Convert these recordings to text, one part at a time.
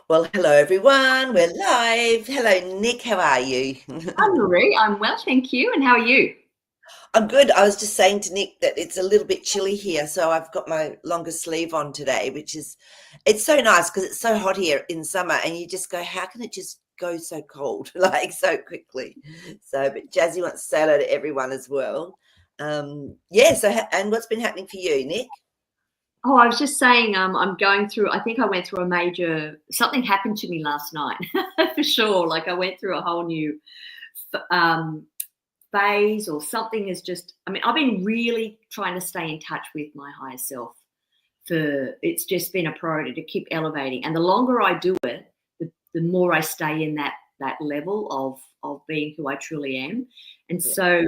Well, hello everyone. We're live. Hello, Nick. How are you? Hi, Marie. I'm well, thank you. And how are you? I'm good. I was just saying to Nick that it's a little bit chilly here, so I've got my longer sleeve on today, it's so nice because it's so hot here in summer, and you just go, how can it just go so cold, like so quickly? So, but Jazzy wants to say hello to everyone as well. Yeah. And what's been happening for you, Nick? Oh, I was just saying, I'm going through, I think I went through something happened to me last night for sure. Like I went through a whole new um, phase or something I've been really trying to stay in touch with my higher self it's just been a priority to keep elevating. And the longer I do it, the more I stay in that level of being who I truly am. And Yeah. so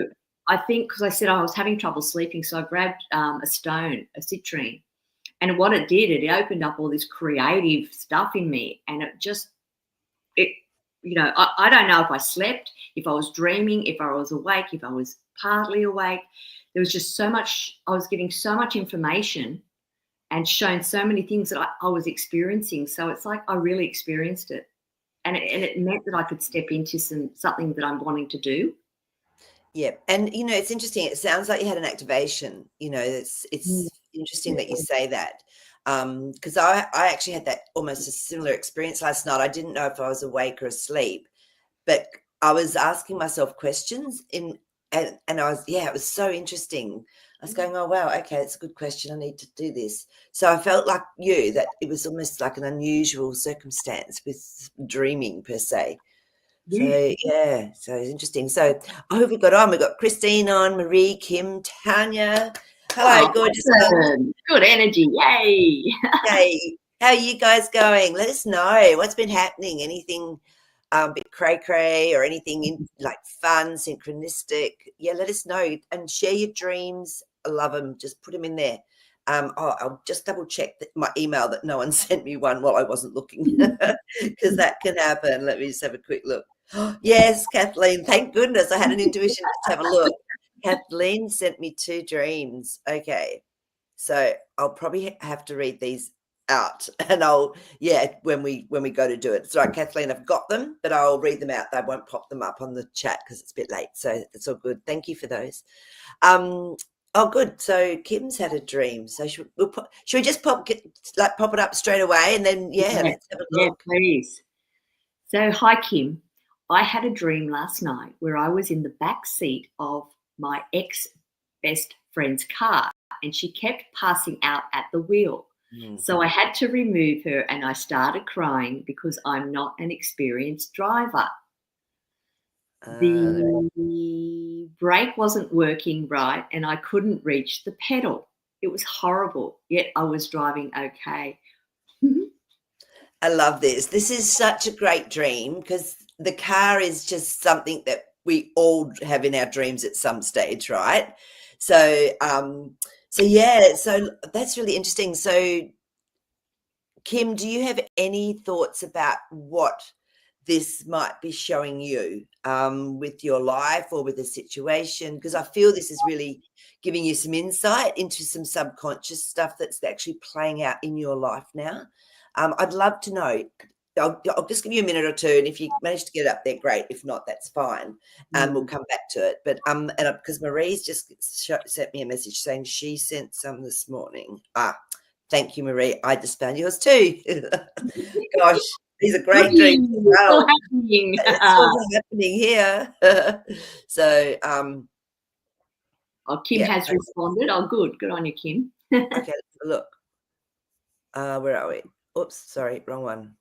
I think because I said I was having trouble sleeping, so I grabbed a stone, a citrine, and what it did, it opened up all this creative stuff in me, and I don't know if I slept, if I was dreaming, if I was awake, if I was partly awake. There was just so much. I was getting so much information and shown so many things that I was experiencing. So it's like I really experienced it. And it meant that I could step into something that I'm wanting to do. Yeah, and it's interesting. It sounds like you had an activation. It's interesting that you say that, because I actually had that almost a similar experience last night. I didn't know if I was awake or asleep, but I was asking myself questions and it was so interesting. I was going, oh wow, okay, it's a good question. I need to do this. So I felt like you that it was almost like an unusual circumstance with dreaming per se. Yeah. So yeah, so it's interesting. So I hope we got on. We've got Christine on, Marie, Kim, Tanya. Hello, Oh, gorgeous ones. awesome. Good energy. Yay. Hey, how are you guys going? Let us know what's been happening. Anything a bit cray cray or anything in like fun, synchronistic? Yeah, let us know and share your dreams. I love them. Just put them in there. I'll just double check my email that no one sent me one while I wasn't looking because that can happen. Let me just have a quick look. Yes, Kathleen. Thank goodness I had an intuition. Let's have a look. Kathleen sent me 2 dreams. Okay. So I'll probably have to read these out and when we go to do it. Sorry, Kathleen, I've got them, but I'll read them out. They won't pop them up on the chat because it's a bit late. So it's all good. Thank you for those. Oh, good. So Kim's had a dream. So should we just pop it up straight away and then Yeah, let's have a yeah, look. please. So, hi, Kim. I had a dream last night where I was in the back seat of my ex best friend's car and she kept passing out at the wheel. Mm. So I had to remove her and I started crying because I'm not an experienced driver. The brake wasn't working right and I couldn't reach the pedal. It was horrible, yet I was driving okay. I love this. This is such a great dream because the car is just something that we all have in our dreams at some stage, right? So that's really interesting. So Kim, do you have any thoughts about what this might be showing you with your life or with the situation? Because I feel this is really giving you some insight into some subconscious stuff that's actually playing out in your life now. I'd love to know. I'll just give you a minute or two, and if you manage to get it up there, great. If not, that's fine, and we'll come back to it. But and because Marie's just sent me a message saying she sent some this morning. Thank you, Marie. I just found yours too. Gosh, these are great dreams as It's well. still happening. It's all happening here. So, Oh, Kim yeah. has responded. Oh, good. Good on you, Kim. Okay, let's have a look. Where are we? Oops, sorry, wrong one.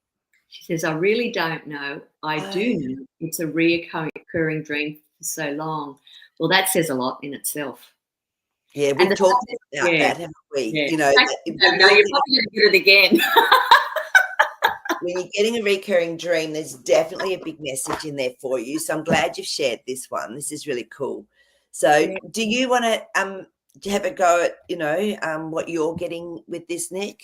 She says, I really don't know. I Oh, do know it's a reoccurring dream for so long. Well, that says a lot in itself. yeah, And we've the talked fact about yeah, that, haven't we? yeah. You know, The fact that that you when don't know, you're you're probably going to get it again. getting a recurring dream, there's definitely a big message in there for you. So I'm glad you've shared this one. This is really cool. So, Yeah. do you want to have a go at what you're getting with this, Nick?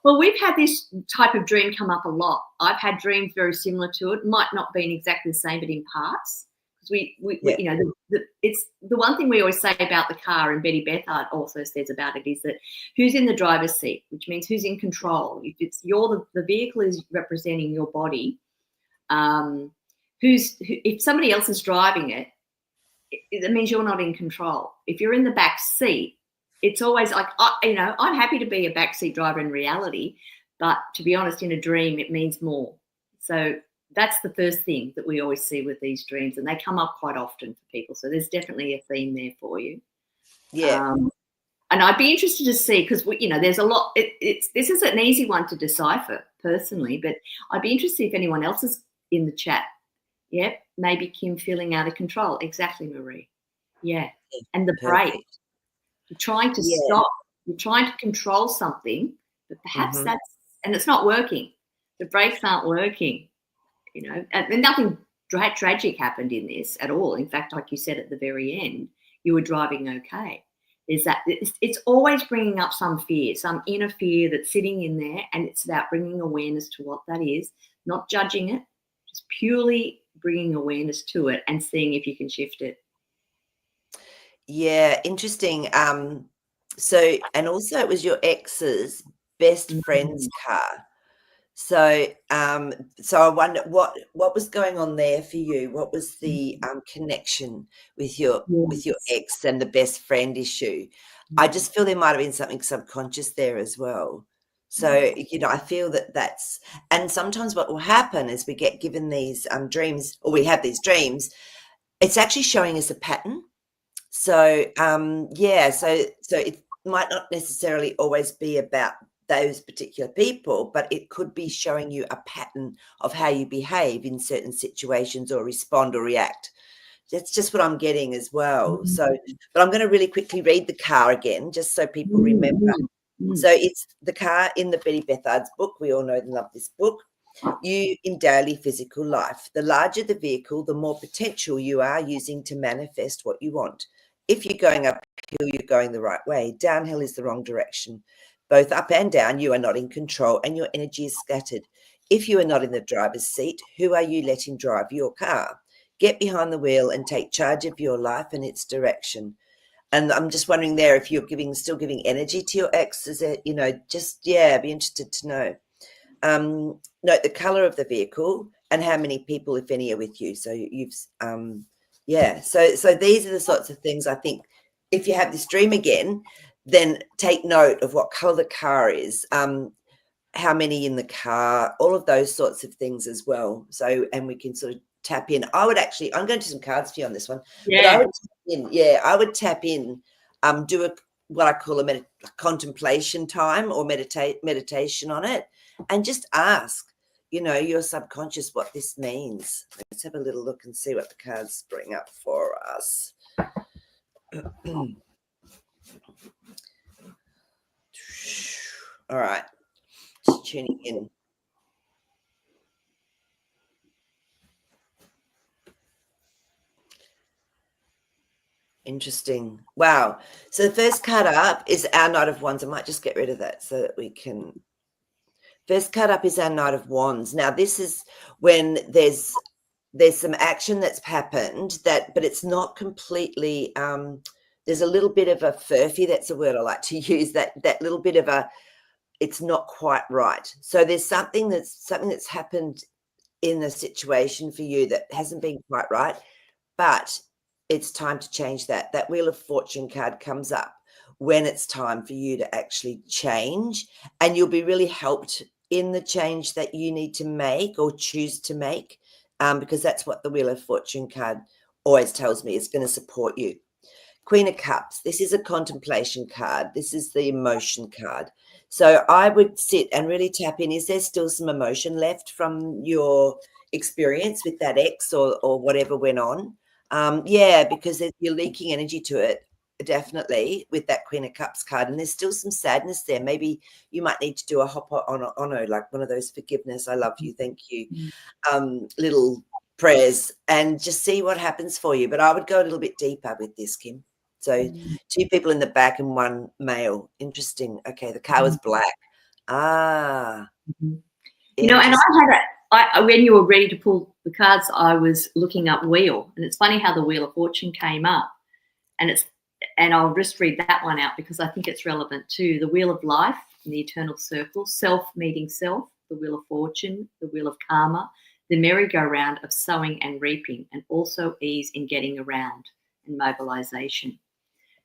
Well, we've had this type of dream come up a lot. I've had dreams very similar to it. Might not be exactly the same, but in parts. We you know, it's the one thing we always say about the car, and Betty Bethard also says about it, is that who's in the driver's seat, which means who's in control. If it's the vehicle is representing your body, if somebody else is driving it, that means you're not in control. If you're in the back seat, it's always like, I'm happy to be a backseat driver in reality, but to be honest, in a dream, it means more. So that's the first thing that we always see with these dreams, and they come up quite often for people. So there's definitely a theme there for you. Yeah. And I'd be interested to see, because there's a lot. This is an easy one to decipher personally, but I'd be interested if anyone else is in the chat. Yep, maybe Kim feeling out of control. Exactly, Marie. Yeah, and the brake. You're trying to stop. You're trying to control something, but perhaps and it's not working. The brakes aren't working. And nothing tragic happened in this at all. In fact, like you said at the very end, you were driving okay. There's that. It's always bringing up some fear, some inner fear that's sitting in there, and it's about bringing awareness to what that is, not judging it, just purely bringing awareness to it and seeing if you can shift it. Yeah, interesting. So, and also it was your ex's best friend's car. So, so I wonder what was going on there for you. What was the connection with your ex and the best friend issue? I just feel there might have been something subconscious there as well. So, I feel that's, and sometimes what will happen is we get given these dreams, or we have these dreams, it's actually showing us a pattern. So, so it might not necessarily always be about those particular people, but it could be showing you a pattern of how you behave in certain situations or respond or react. That's just what I'm getting as well. So, but I'm going to really quickly read the car again, just so people remember. So it's the car in the Betty Bethard's book. We all know and love this book. You in daily physical life. The larger the vehicle, the more potential you are using to manifest what you want. If you're going uphill, you're going the right way. Downhill is the wrong direction. Both up and down, you are not in control and your energy is scattered. If you are not in the driver's seat, who are you letting drive your car? Get behind the wheel and take charge of your life and its direction. And I'm just wondering there if you're still giving energy to your ex. Is it, be interested to know. Note the color of the vehicle and how many people, if any, are with you. So you've, so these are the sorts of things I think if you have this dream again, then take note of what color the car is, how many in the car, all of those sorts of things as well. So, and we can sort of tap in. I'm going to do some cards for you on this one. Yeah. But I would tap in, do what I call a contemplation time or meditation on it, and just ask, your subconscious what this means. Let's have a little look and see what the cards bring up for us. All right, just tuning in. Interesting. Wow. So the first card up is our Knight of Wands. I might just get rid of that so that we can. First card up is our Knight of Wands. Now this is when there's some action that's happened but it's not completely. There's a little bit of a furphy. That's a word I like to use. That little bit of a. It's not quite right. So there's something that's happened in the situation for you that hasn't been quite right, but it's time to change that. That Wheel of Fortune card comes up when it's time for you to actually change, and you'll be really helped in the change that you need to make or choose to make, because that's what the Wheel of Fortune card always tells me. It's going to support you. Queen of Cups. This is a contemplation card. This is the emotion card. So I would sit and really tap in. Is there still some emotion left from your experience with that ex or whatever went on? Because you're leaking energy to it, definitely, with that Queen of Cups card. And there's still some sadness there. Maybe you might need to do a ho'oponopono, like one of those forgiveness, I love you, thank you, little prayers, and just see what happens for you. But I would go a little bit deeper with this, Kim. So 2 people in the back and 1 male. Interesting. Okay, the car was black. And when you were ready to pull the cards, I was looking up wheel, and it's funny how the Wheel of Fortune came up, and I'll just read that one out because I think it's relevant too. The Wheel of Life and the Eternal Circle, self meeting self, the Wheel of Fortune, the Wheel of Karma, the merry-go-round of sowing and reaping, and also ease in getting around and mobilization.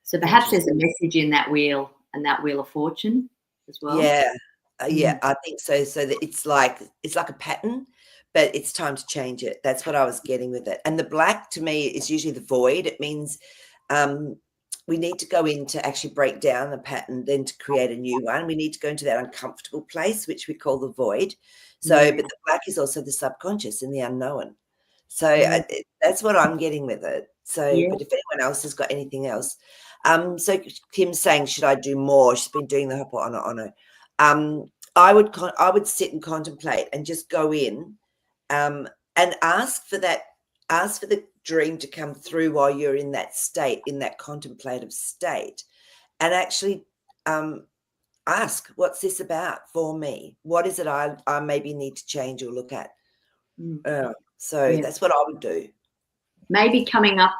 So perhaps there's a message in that wheel and that Wheel of Fortune as well. Yeah. Yeah, I think so. So that it's like a pattern, but it's time to change it. That's what I was getting with it. And the black to me is usually the void. It means we need to go in to actually break down the pattern, then to create a new one. We need to go into that uncomfortable place, which we call the void. So, but the black is also the subconscious and the unknown. So that's what I'm getting with it. So, but if anyone else has got anything else, so Kim's saying, should I do more? She's been doing the Ho'oponopono. I would sit and contemplate and just go in, and ask for the dream to come through while you're in that state, in that contemplative state, and actually ask, what's this about for me? What is it I maybe need to change or look at? So that's what I would do. Maybe coming up,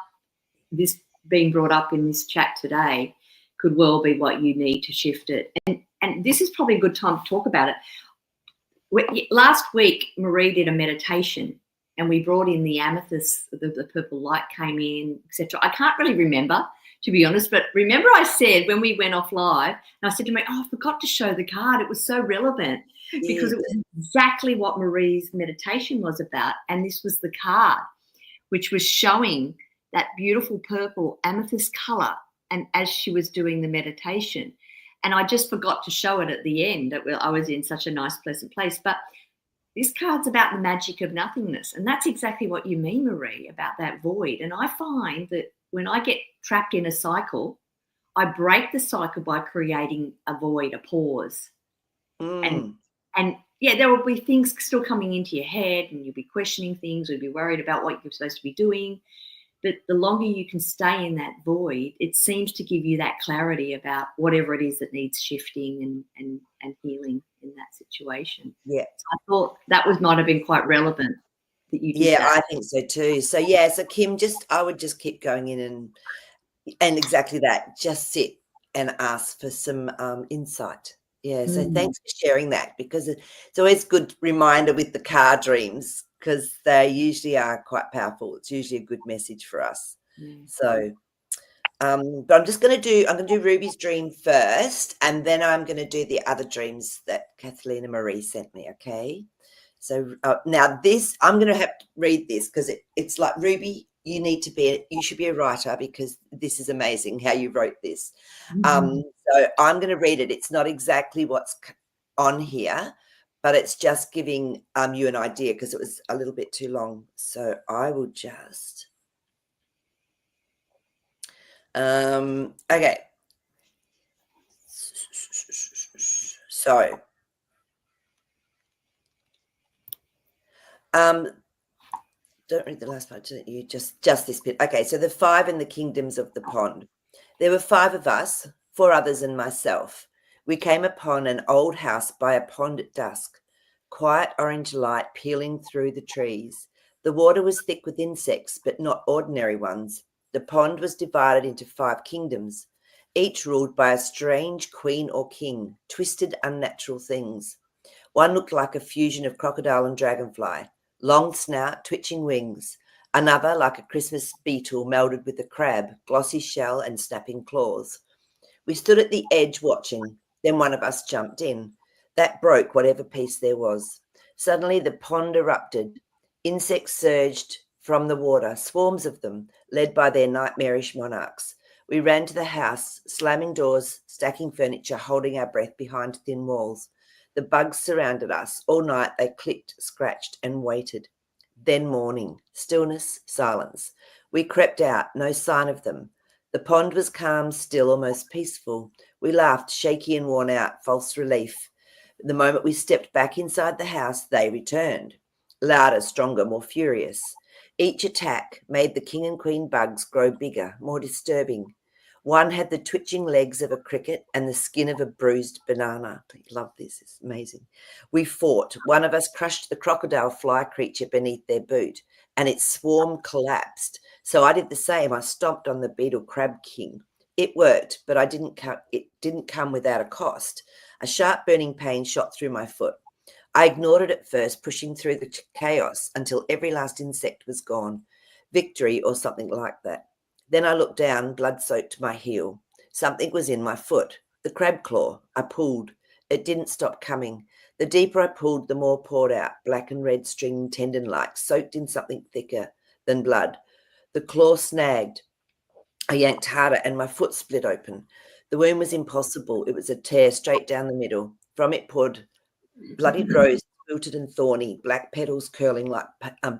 this being brought up in this chat today could well be what you need to shift it. And this is probably a good time to talk about it. Last week, Marie did a meditation and we brought in the amethyst, the purple light came in, etc. I can't really remember, to be honest, but remember I said when we went off live, and I said to me, I forgot to show the card. It was so relevant because it was exactly what Marie's meditation was about. And this was the card, which was showing that beautiful purple amethyst color, and as she was doing the meditation. And I just forgot to show it at the end. I was in such a nice, pleasant place. But this card's about the magic of nothingness. And that's exactly what you mean, Marie, about that void. And I find that when I get trapped in a cycle, I break the cycle by creating a void, a pause. And yeah, there will be things still coming into your head and you'll be questioning things, you'll be worried about what you're supposed to be doing. But the longer you can stay in that void, it seems to give you that clarity about whatever it is that needs shifting and healing in that situation. Yeah. So I thought that might have been quite relevant that you did that. I think so too. So so Kim, I would just keep going in and exactly that, just sit and ask for some insight. Yeah, so thanks for sharing that, because it's always a good reminder with the car dreams, because they usually are quite powerful. It's usually a good message for us. So, but I'm going to do Ruby's dream first, and then I'm going to do the other dreams that Kathleen and Marie sent me, okay? So now this, I'm going to have to read this because it's like, Ruby, you should be a writer, because this is amazing how you wrote this. So I'm going to read it. It's not exactly what's on here, but it's just giving you an idea, because it was a little bit too long. So I will just, okay. So, don't read the last part, you just this bit. Okay, so the 5 in the kingdoms of the pond. There were 5 of us, 4 others and myself. We came upon an old house by a pond at dusk, quiet orange light peeling through the trees. The water was thick with insects, but not ordinary ones. The pond was divided into 5 kingdoms, each ruled by a strange queen or king, twisted, unnatural things. One looked like a fusion of crocodile and dragonfly, long snout, twitching wings. Another like a Christmas beetle melded with a crab, glossy shell and snapping claws. We stood at the edge watching. Then one of us jumped in. That broke whatever peace there was. Suddenly the pond erupted. Insects surged from the water, swarms of them, led by their nightmarish monarchs. We ran to the house, slamming doors, stacking furniture, holding our breath behind thin walls. The bugs surrounded us. All night they clicked, scratched, and waited. Then morning, stillness, silence. We crept out, no sign of them. The pond was calm, still, almost peaceful. We laughed, shaky and worn out, false relief. The moment we stepped back inside the house, they returned. Louder, stronger, more furious. Each attack made the king and queen bugs grow bigger, more disturbing. One had the twitching legs of a cricket and the skin of a bruised banana. I love this. It's amazing. We fought. One of us crushed the crocodile fly creature beneath their boot, and its swarm collapsed. So I did the same. I stomped on the beetle crab king. It worked, but it didn't come without a cost. A sharp burning pain shot through my foot. I ignored it at first, pushing through the chaos until every last insect was gone. Victory or something like that. Then I looked down, blood soaked to my heel. Something was in my foot. The crab claw. I pulled. It didn't stop coming. The deeper I pulled, the more poured out, black and red string tendon-like, soaked in something thicker than blood. The claw snagged. I yanked harder and my foot split open. The wound was impossible. It was a tear straight down the middle. From it poured bloodied rose, wilted and thorny, black petals curling like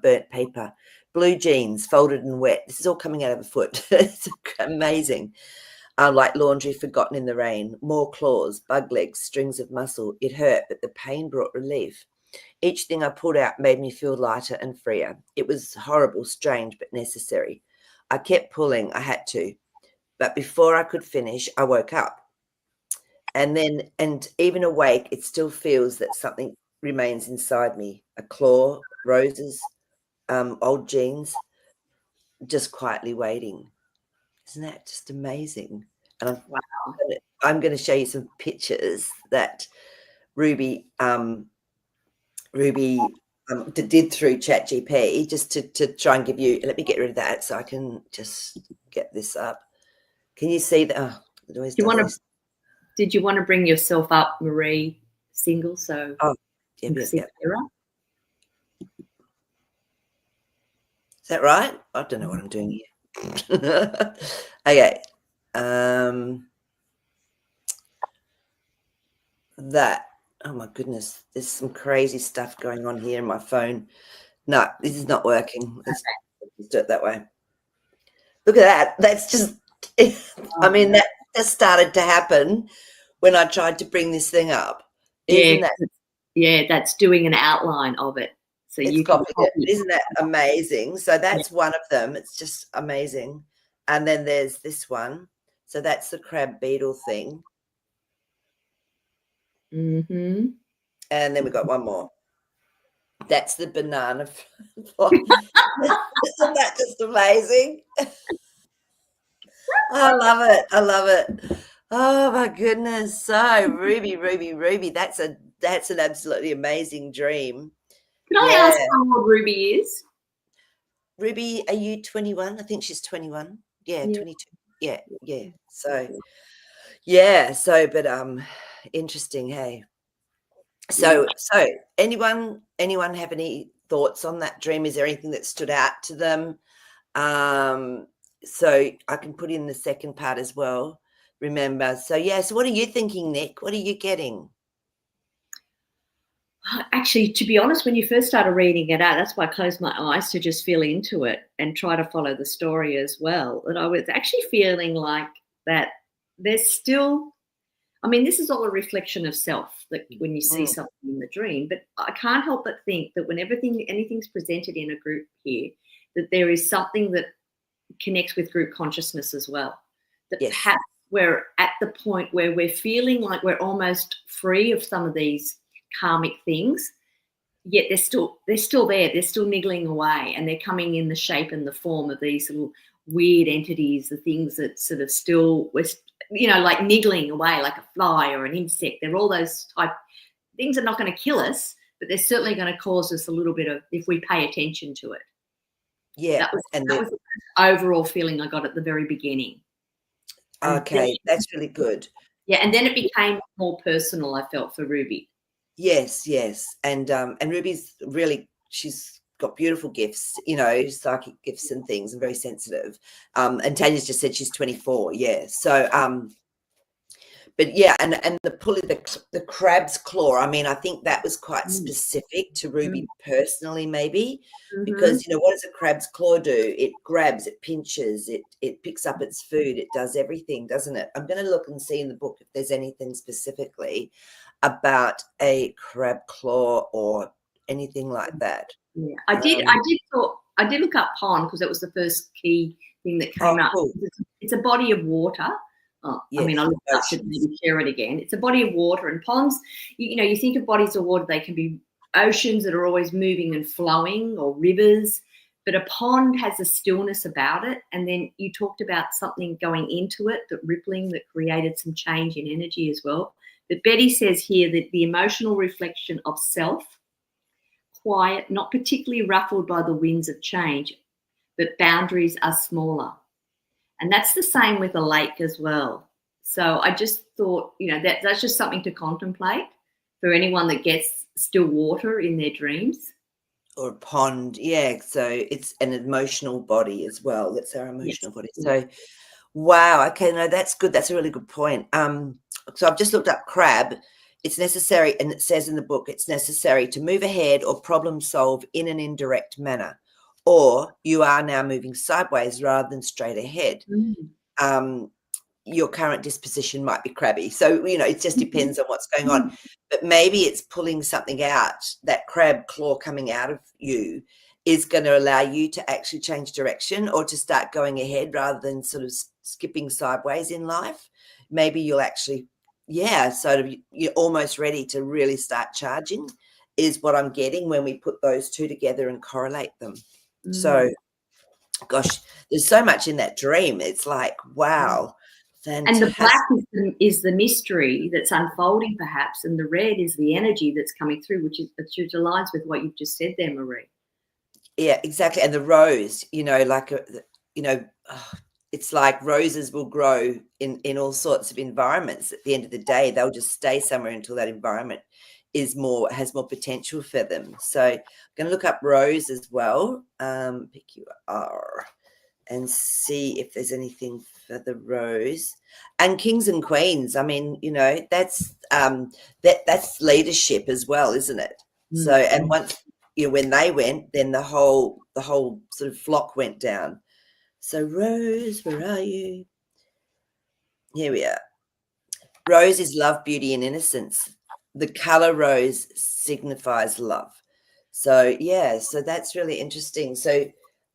burnt paper, blue jeans folded and wet. This is all coming out of a foot. It's amazing. Like laundry forgotten in the rain. More claws, bug legs, strings of muscle. It hurt, but the pain brought relief. Each thing I pulled out made me feel lighter and freer. It was horrible, strange, but necessary. I kept pulling. I had to. But before I could finish, I woke up. And even awake, it still feels that something remains inside me. A claw, roses, old jeans, just quietly waiting. Isn't that just amazing? And I'm going to show you some pictures that Ruby did through ChatGPT just to try and give you. Let me get rid of that so I can just get this up. Can you see that? Oh, it always does this. Did you want to bring yourself up, Marie, single? So yeah. Is that right? I don't know what I'm doing here. Okay. That. Oh my goodness, there's some crazy stuff going on here in my phone. No, this is not working. Let's do it that way. Look at that. That's just. I mean, that just started to happen when I tried to bring this thing up. That's doing an outline of it. So you can copy it. Isn't that amazing? So that's one of them. It's just amazing. And then there's this one. So that's the crab beetle thing. Mm-hmm. And then we've got one more. That's the banana. Isn't that just amazing? I love it. I love it. Oh my goodness. So Ruby. That's an absolutely amazing dream. Can I ask how old Ruby is? Ruby, are you 21? I think she's 21. Yeah, 22. Yeah. So, but interesting, hey. So anyone have any thoughts on that dream? Is there anything that stood out to them? So I can put in the second part as well. Remember. So what are you thinking, Nick? What are you getting? Actually, to be honest, when you first started reading it out, that's why I closed my eyes to just feel into it and try to follow the story as well. And I was actually feeling like that there's still, I mean, this is all a reflection of self, that when you see something in the dream, but I can't help but think that when anything's presented in a group here, that there is something that connects with group consciousness as well. That perhaps we're at the point where we're feeling like we're almost free of some of these karmic things, yet they're still there. They're still niggling away, and they're coming in the shape and the form of these little weird entities, the things that sort of still, like niggling away like a fly or an insect. They're all those type things that are not going to kill us, but they're certainly going to cause us a little bit of, if we pay attention to it. Yeah, that was the overall feeling I got at the very beginning. Okay, that's really good. Yeah, and then it became more personal, I felt, for Ruby. Yes. And Ruby's really, she's got beautiful gifts, psychic gifts and things, and very sensitive. And Tanya's just said she's 24. Yeah. So, but yeah, and the crab's claw. I mean, I think that was quite specific to Ruby personally, maybe, because what does a crab's claw do? It grabs, it pinches, it picks up its food, it does everything, doesn't it? I'm going to look and see in the book if there's anything specifically about a crab claw or anything like that. Yeah, I did look up pond because that was the first key thing that came up. Cool. it's a body of water. Oh, Yes, I mean, I looked up to oceans. maybe share it again. It's a body of water, and ponds, you know, you think of bodies of water, they can be oceans that are always moving and flowing, or rivers, but a pond has a stillness about it. And then you talked about something going into it, that rippling, that created some change in energy as well. But Betty says here that the emotional reflection of self, quiet, not particularly ruffled by the winds of change, but boundaries are smaller. And that's the same with a lake as well. So I just thought, you know, that's just something to contemplate for anyone that gets still water in their dreams. Or a pond, yeah. So it's an emotional body as well. That's our emotional body. So, wow. Okay, no, that's good. That's a really good point. So I've just looked up crab. It's necessary, and it says in the book, it's necessary to move ahead or problem solve in an indirect manner, or you are now moving sideways rather than straight ahead. Your current disposition might be crabby. So, you know, it just depends on what's going on. But maybe it's pulling something out. That crab claw coming out of you is going to allow you to actually change direction, or to start going ahead rather than sort of skipping sideways in life. Maybe you'll actually, sort of, you're almost ready to really start charging, is what I'm getting when we put those two together and correlate them. So, gosh, there's so much in that dream. It's like, wow. Fantastic. And the black is the mystery that's unfolding, perhaps, and the red is the energy that's coming through, which aligns with what you've just said there, Marie. Yeah, exactly. And the rose, you know, like, it's like roses will grow in all sorts of environments. At the end of the day, they'll just stay somewhere until that environment has more potential for them. So I'm going to look up rose as well. PQR. And see if there's anything for the rose. And kings and queens, I mean, you know, that's leadership as well, isn't it? So, and once, you know, when they went, then the whole sort of flock went down. So Rose, where are you? Here we are. Rose is love, beauty, and innocence. The color rose signifies love. So so that's really interesting. So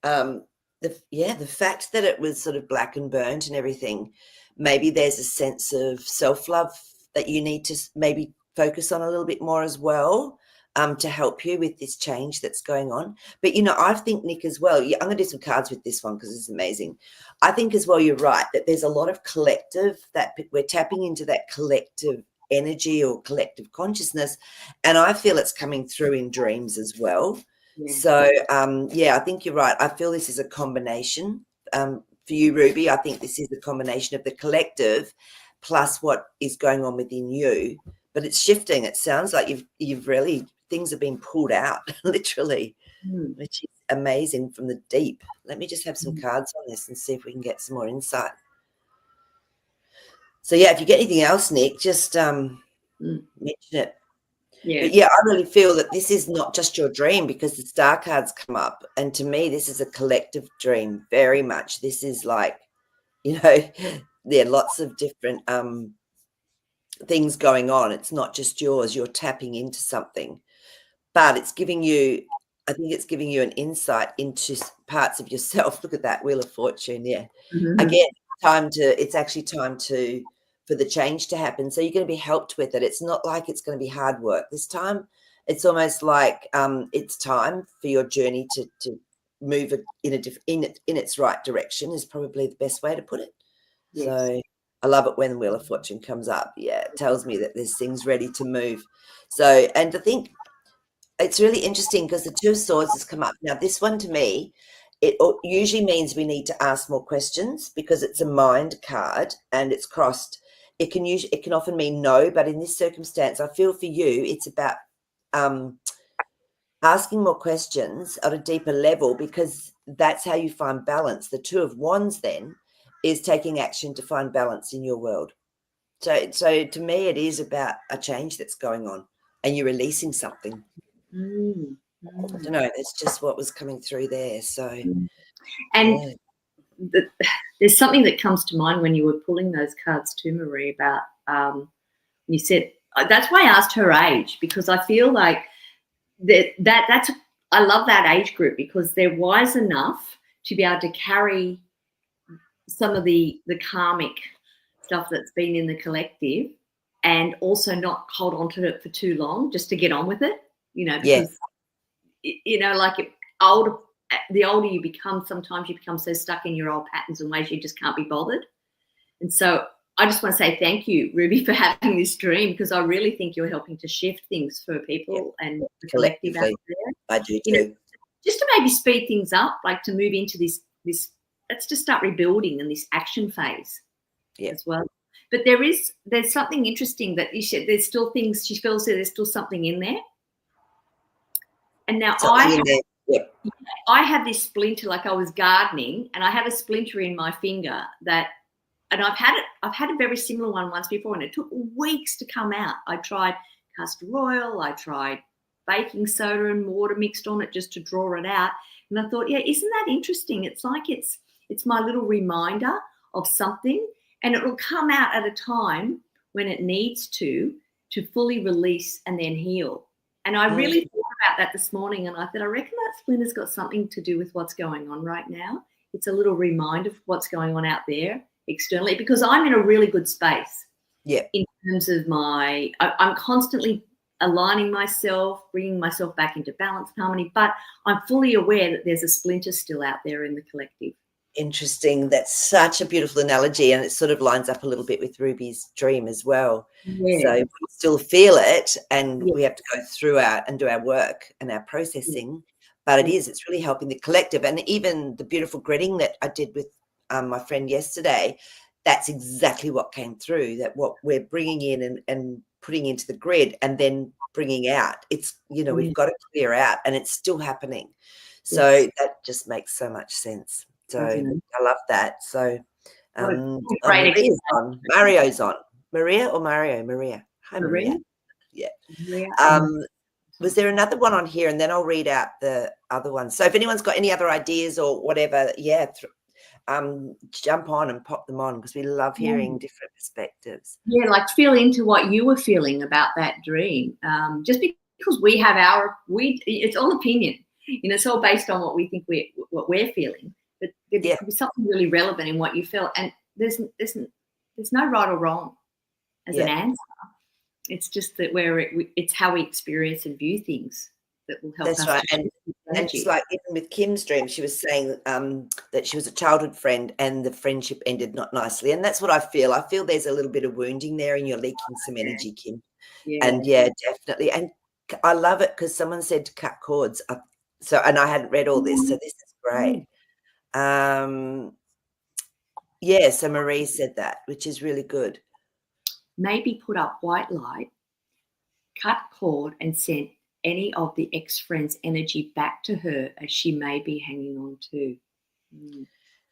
the fact that it was sort of black and burnt and everything, maybe there's a sense of self-love that you need to maybe focus on a little bit more as well, to help you with this change that's going on. But, you know, I think, Nick, as well, I'm going to do some cards with this one because it's amazing. I think as well, you're right, that there's a lot of collective, that we're tapping into that collective energy or collective consciousness. And I feel it's coming through in dreams as well. Yeah. So, I think you're right. I feel this is a combination for you, Ruby. I think this is a combination of the collective plus what is going on within you. But it's shifting. It sounds like you've really, things have been pulled out, literally, which is amazing from the deep. Let me just have some cards on this and see if we can get some more insight. So, if you get anything else, Nick, just mention it. Yeah. But I really feel that this is not just your dream, because the star cards come up. And to me, this is a collective dream, very much. This is like, you know, there are lots of different things going on. It's not just yours. You're tapping into something. But it's giving you, I think it's giving you an insight into parts of yourself. Look at that Wheel of Fortune. Yeah. Again, it's actually time for the change to happen. So you're going to be helped with it. It's not like it's going to be hard work this time. It's almost like it's time for your journey to move in its right direction, is probably the best way to put it. Yes. So I love it when the Wheel of Fortune comes up. Yeah, it tells me that there's things ready to move. So, and I think it's really interesting because the Two of Swords has come up. Now, this one to me, it usually means we need to ask more questions, because it's a mind card and it's crossed. It can often mean no, but in this circumstance, I feel for you, it's about asking more questions at a deeper level, because that's how you find balance. The Two of Wands then is taking action to find balance in your world. So to me, it is about a change that's going on, and you're releasing something. I don't know. That's just what was coming through there. So, and there's something that comes to mind when you were pulling those cards too, Marie, about you said, that's why I asked her age, because I feel like that's I love that age group, because they're wise enough to be able to carry some of the karmic stuff that's been in the collective, and also not hold on to it for too long, just to get on with it, because like the older you become, sometimes you become so stuck in your old patterns and ways you just can't be bothered. And so I just want to say thank you, Ruby, for having this dream, because I really think you're helping to shift things for people and the collective out there. I do too. Just to maybe speed things up, like to move into this let's just start rebuilding in this action phase as well. But there's something interesting that you said. There's still things, she feels that there's still something in there. And now I have this splinter, like I was gardening, and I have a splinter in my finger and I've had a very similar one once before, and it took weeks to come out. I tried castor oil, I tried baking soda and water mixed on it just to draw it out. And I thought, isn't that interesting? It's like it's my little reminder of something, and it will come out at a time when it needs to fully release and then heal. And I really thought about that this morning, and I thought, I reckon that splinter's got something to do with what's going on right now. It's a little reminder of what's going on out there externally, because I'm in a really good space. Yeah. In terms of I'm constantly aligning myself, bringing myself back into balance and harmony, but I'm fully aware that there's a splinter still out there in the collective. Interesting. That's such a beautiful analogy, and it sort of lines up a little bit with Ruby's dream as well. Yeah. So we still feel it, and we have to go through and do our work and our processing, but it's really helping the collective. And even the beautiful gridding that I did with my friend yesterday, that's exactly what came through, that what we're bringing in and putting into the grid and then bringing out, it's, we've got to clear out, and it's still happening. So that just makes so much sense. So I love that. So Maria's on. Mario's on. Maria or Mario? Maria. Hi, Maria. Yeah. Was there another one on here? And then I'll read out the other one. So if anyone's got any other ideas or whatever, jump on and pop them on, because we love hearing different perspectives. Yeah, like feel into what you were feeling about that dream. Just because we have it's all opinion. It's all based on what we think what we're feeling. But there could be something really relevant in what you felt, and there's no right or wrong as an answer. It's just that it's how we experience and view things that will help us. That's right. And it's like even with Kim's dream, she was saying that she was a childhood friend and the friendship ended not nicely. And that's what I feel. I feel there's a little bit of wounding there, and you're leaking some energy, Kim. Yeah. And definitely. And I love it because someone said to cut cords. And I hadn't read all this, so this is great. So Marie said that, which is really good. Maybe put up white light, cut cord, and send any of the ex-friend's energy back to her as she may be hanging on to.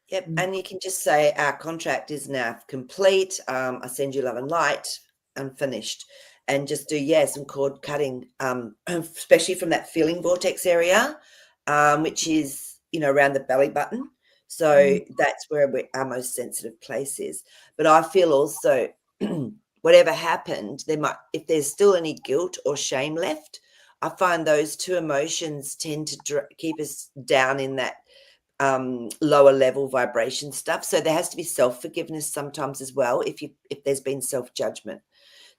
Yep. And you can just say, our contract is now complete. I send you love and light. I'm finished. And just do, some cord cutting, especially from that feeling vortex area, which is, around the belly button. So that's where our most sensitive place is. But I feel also whatever happened, if there's still any guilt or shame left, I find those two emotions tend to keep us down in that lower level vibration stuff. So there has to be self-forgiveness sometimes as well if there's been self-judgment.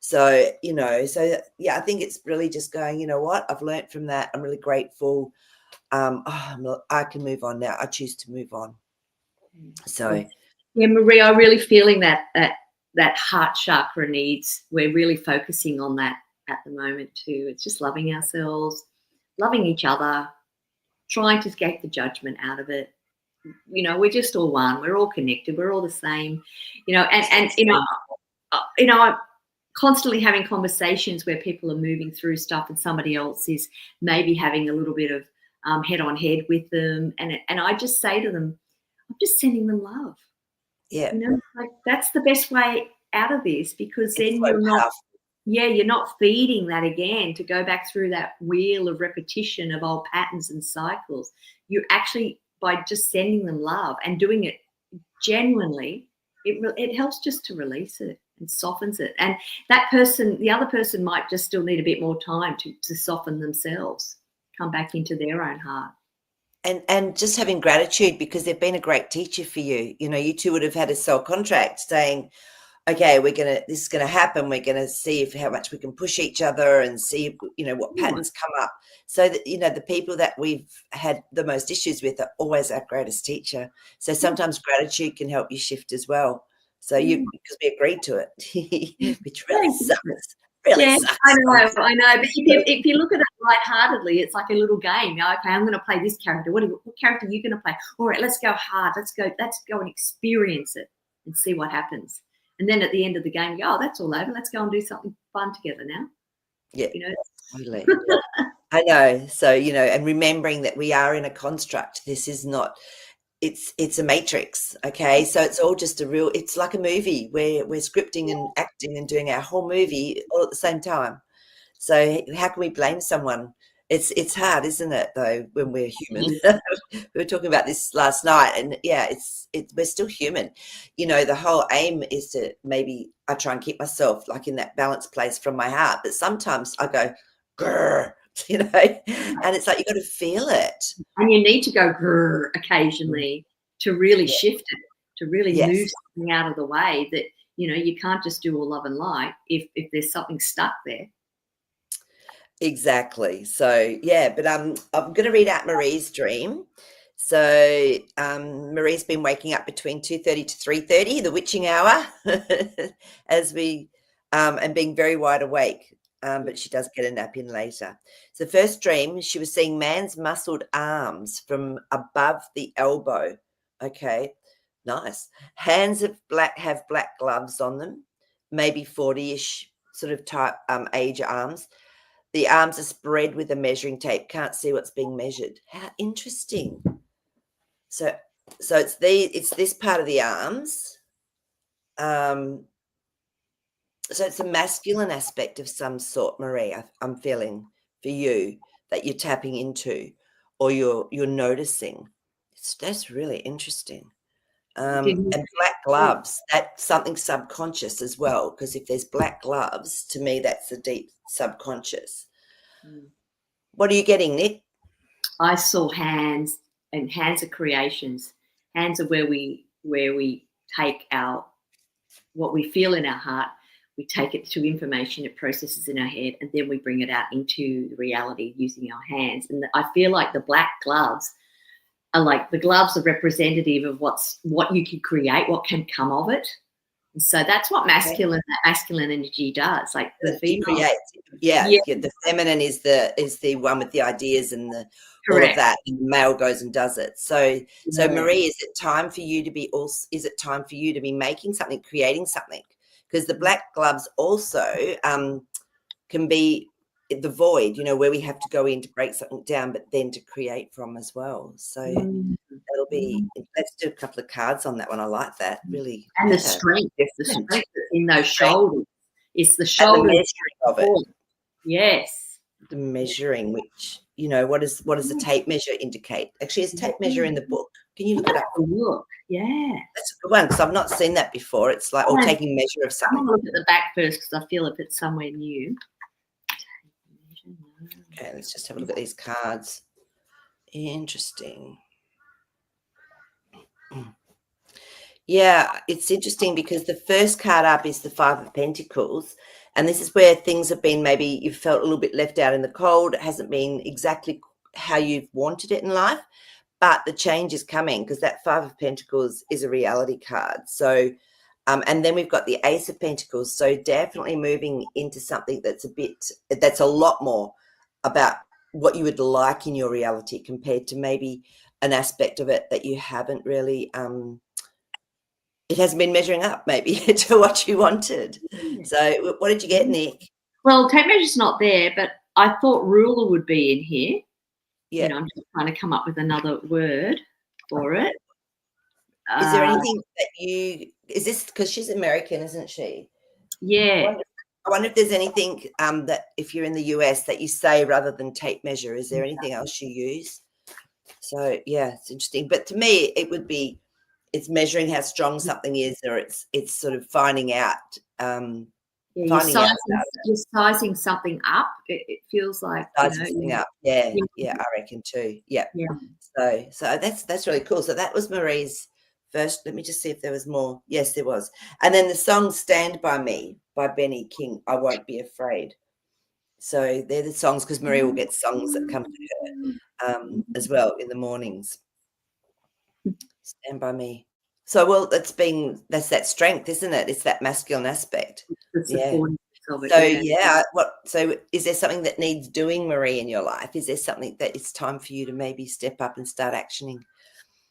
So, I think it's really just going, you know what, I've learned from that. I'm really grateful. I can move on now. I choose to move on. So, Marie, I'm really feeling that heart chakra needs. We're really focusing on that at the moment too. It's just loving ourselves, loving each other, trying to get the judgment out of it. We're just all one. We're all connected. We're all the same. I'm constantly having conversations where people are moving through stuff and somebody else is maybe having a little bit of head on head with them, and I just say to them, I'm just sending them love. Yeah, that's the best way out of this, because then you're not feeding that again to go back through that wheel of repetition of old patterns and cycles. You actually, by just sending them love and doing it genuinely, it helps just to release it and softens it. And the other person might just still need a bit more time to soften themselves, come back into their own heart. And just having gratitude because they've been a great teacher for you. You know, you two would have had a soul contract saying, okay, this is gonna happen. We're gonna see if how much we can push each other and see, you know, what Yeah. patterns come up. So that, you know, the people that we've had the most issues with are always our greatest teacher. So sometimes gratitude can help you shift as well. So because we agreed to it, which really sucks. Really Yeah, sucks. I know. But if you look at it lightheartedly, it's like a little game. Okay, I'm going to play this character. What character are you going to play? All right, let's go hard. Let's go and experience it and see what happens. And then at the end of the game, you go, oh, that's all over. Let's go and do something fun together now. Yeah, you know. totally. I know. So, you know, and remembering that we are in a construct. This is not. It's a matrix. Okay, so it's all just it's like a movie where we're scripting and acting and doing our whole movie all at the same time. So how can we blame someone? It's hard, isn't it, though, when we're human? We were talking about this last night, and yeah, we're still human. You know, the whole aim is to maybe I try and keep myself like in that balanced place from my heart, but sometimes I go, grrr, you know, and it's like you got to feel it. And you need to go grrr occasionally to really shift it, to really move something out of the way. That you can't just do all love and light if there's something stuck there. Exactly. So yeah, but I'm going to read out Marie's dream. So Marie's been waking up between 2:30 to 3:30, the witching hour, as we and being very wide awake. But she does get a nap in later. So first dream, she was seeing man's muscled arms from above the elbow. Okay, nice. Hands have black gloves on them, maybe 40-ish sort of type age arms. The arms are spread with a measuring tape. Can't see what's being measured. How interesting. So it's this part of the arms. So it's a masculine aspect of some sort, Marie. I'm feeling for you that you're tapping into, or you're noticing. That's really interesting. And black gloves, that's something subconscious as well, because if there's black gloves, to me, that's the deep subconscious. What are you getting, Nick? I saw hands, and hands are creations. Hands are where we take what we feel in our heart, we take it to information, it processes in our head, and then we bring it out into reality using our hands. And I feel like the black gloves are like the gloves are representative of what you can create, what can come of it. And so that's what masculine energy does. Like the female creates, the feminine is the one with the ideas and the all of that, and the male goes and does it. So Marie, is it time for you to be making something, creating something? Because the black gloves also can be the void, where we have to go in to break something down, but then to create from as well. So that'll be, let's do a couple of cards on that one. I like that, really. And the strength in those shoulders. It's the shoulder measuring of it. Yes. The measuring, which, what does the tape measure indicate? Actually, there's tape measure in the book. Can you look it up? Look, yeah. That's a good one, because I've not seen that before. It's like, taking measure of something. I'm going to look at the back first, because I feel if it's somewhere new. Okay, let's just have a look at these cards. Interesting. Yeah, it's interesting because the first card up is the Five of Pentacles, and this is where things have been, maybe you've felt a little bit left out in the cold. It hasn't been exactly how you've wanted it in life, but the change is coming, because that Five of Pentacles is a reality card. So, and then we've got the Ace of Pentacles. So definitely moving into something that's a lot more about what you would like in your reality, compared to maybe an aspect of it that you haven't really, it hasn't been measuring up maybe to what you wanted. So what did you get, Nick? Well, tape measure's not there, but I thought ruler would be in here. Yeah. I'm just trying to come up with another word for it. Is there anything that is this because she's American, isn't she? Yeah. I wonder if there's anything that if you're in the US that you say rather than tape measure. Is there anything else you use? So yeah, it's interesting. But to me, it would be, it's measuring how strong something is, or it's sort of finding out Yeah, finding out about you're sizing something up. It feels like, sizing something up. Yeah, yeah, yeah, I reckon too. Yeah. yeah. So that's really cool. So that was Marie's first. Let me just see if there was more. Yes, there was. And then the song "Stand by Me" by Benny King. I won't be afraid. So they're the songs because Marie will get songs that come to her as well in the mornings. Stand by me. So well, that's that strength, isn't it? It's that masculine aspect. The Yeah. supporting of it, So yeah. yeah, so is there something that needs doing, Marie, in your life? Is there something that it's time for you to maybe step up and start actioning?